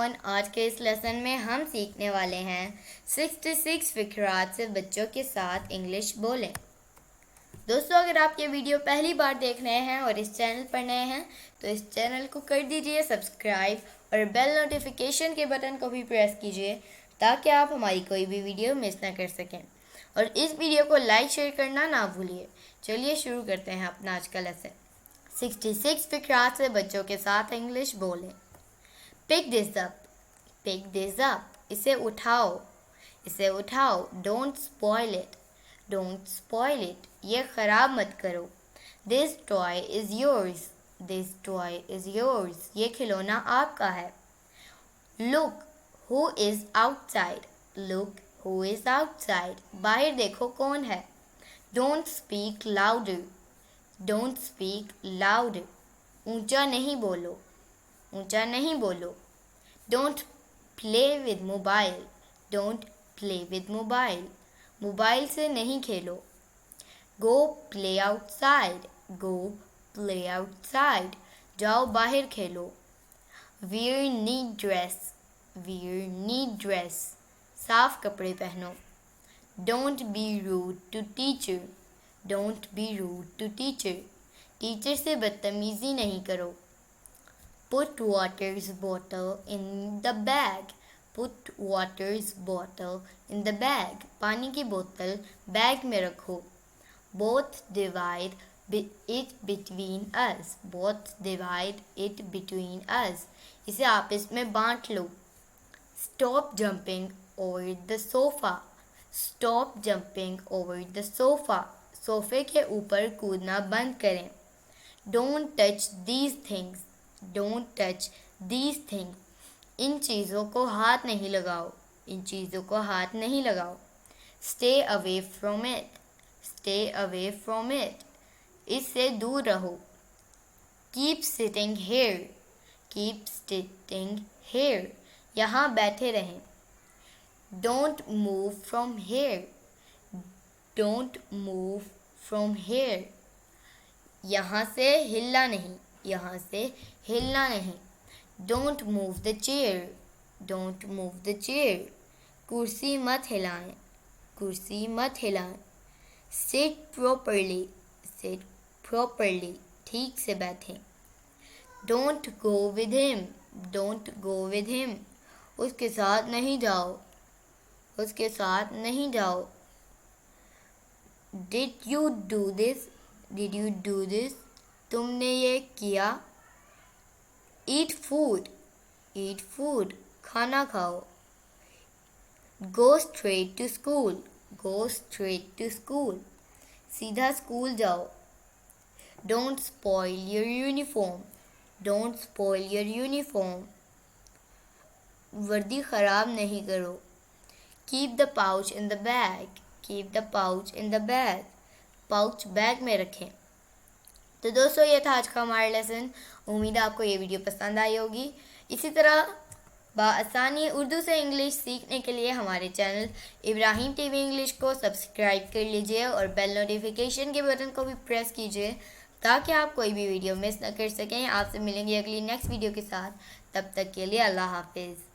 आज के इस लेसन में हम सीखने वाले हैं 66 फ़िक्रात से बच्चों के साथ इंग्लिश बोलें। दोस्तों, अगर आप ये वीडियो पहली बार देख रहे हैं और इस चैनल पर नए हैं तो इस चैनल को कर दीजिए सब्सक्राइब और बेल नोटिफिकेशन के बटन को भी प्रेस कीजिए ताकि आप हमारी कोई भी वीडियो मिस ना कर सकें। और इस वीडियो को लाइक शेयर करना ना भूलिए। चलिए शुरू करते हैं अपना आज का लेसन। 66 फ़िक्रात से बच्चों के साथ इंग्लिश बोलें। Pick this up. Pick this up. इसे उठाओ. इसे उठाओ. Don't spoil it. Don't spoil it. ये खराब मत करो. This toy is yours. This toy is yours. ये खिलौना आपका है. Look who is outside. Look who is outside. बाहर देखो कौन है. Don't speak louder. Don't speak louder. ऊंचा नहीं बोलो. ऊंचा नहीं बोलो. Don't play with mobile. Don't play with mobile. Mobile से नहीं खेलो. Go play outside. Go play outside. जाओ बाहर खेलो. Wear neat dress. Wear neat dress. साफ कपड़े पहनो. Don't be rude to teacher. Don't be rude to teacher. Teacher से बदतमीजी नहीं करो. Put water's bottle in the bag. Put water's bottle in the bag. पानी की बोतल बैग में रखो. Both divide it between us. Both divide it between us. इसे आपस में बांट लो. Stop jumping over the sofa. Stop jumping over the sofa. सोफे के ऊपर कूदना बंद करें. Don't touch these things. Don't touch these things. इन चीज़ों को हाथ नहीं लगाओ. इन चीज़ों को हाथ नहीं लगाओ. Stay away from it. Stay away from it. इससे दूर रहो. Keep sitting here. Keep sitting here. यहाँ बैठे रहें. Don't move from here. Don't move from here. यहाँ से हिलना नहीं. यहाँ से हिलना नहीं. Don't move the chair. Don't move the chair. कुर्सी मत हिलाएं. कुर्सी मत हिलाएं. Sit properly. Sit properly. ठीक से बैठें. Don't go with him. Don't go with him. उसके साथ नहीं जाओ. उसके साथ नहीं जाओ. Did you do this? Did you do this? तुमने ये किया. Eat food. Eat food. खाना खाओ. Go straight to school. Go straight to school. सीधा स्कूल जाओ. Don't spoil your uniform. Don't spoil your uniform. वर्दी खराब नहीं करो. Keep the pouch in the bag. Keep the pouch in the bag. Pouch bag में रखें. तो दोस्तों, ये था आज का हमारा लेसन. उम्मीद है आपको ये वीडियो पसंद आई होगी. इसी तरह बआसानी उर्दू से इंग्लिश सीखने के लिए हमारे चैनल इब्राहिम टीवी इंग्लिश को सब्सक्राइब कर लीजिए और बेल नोटिफिकेशन के बटन को भी प्रेस कीजिए ताकि आप कोई भी वीडियो मिस न कर सकें. आपसे मिलेंगे अगली नेक्स्ट वीडियो के साथ. तब तक के लिए अल्लाह हाफिज़.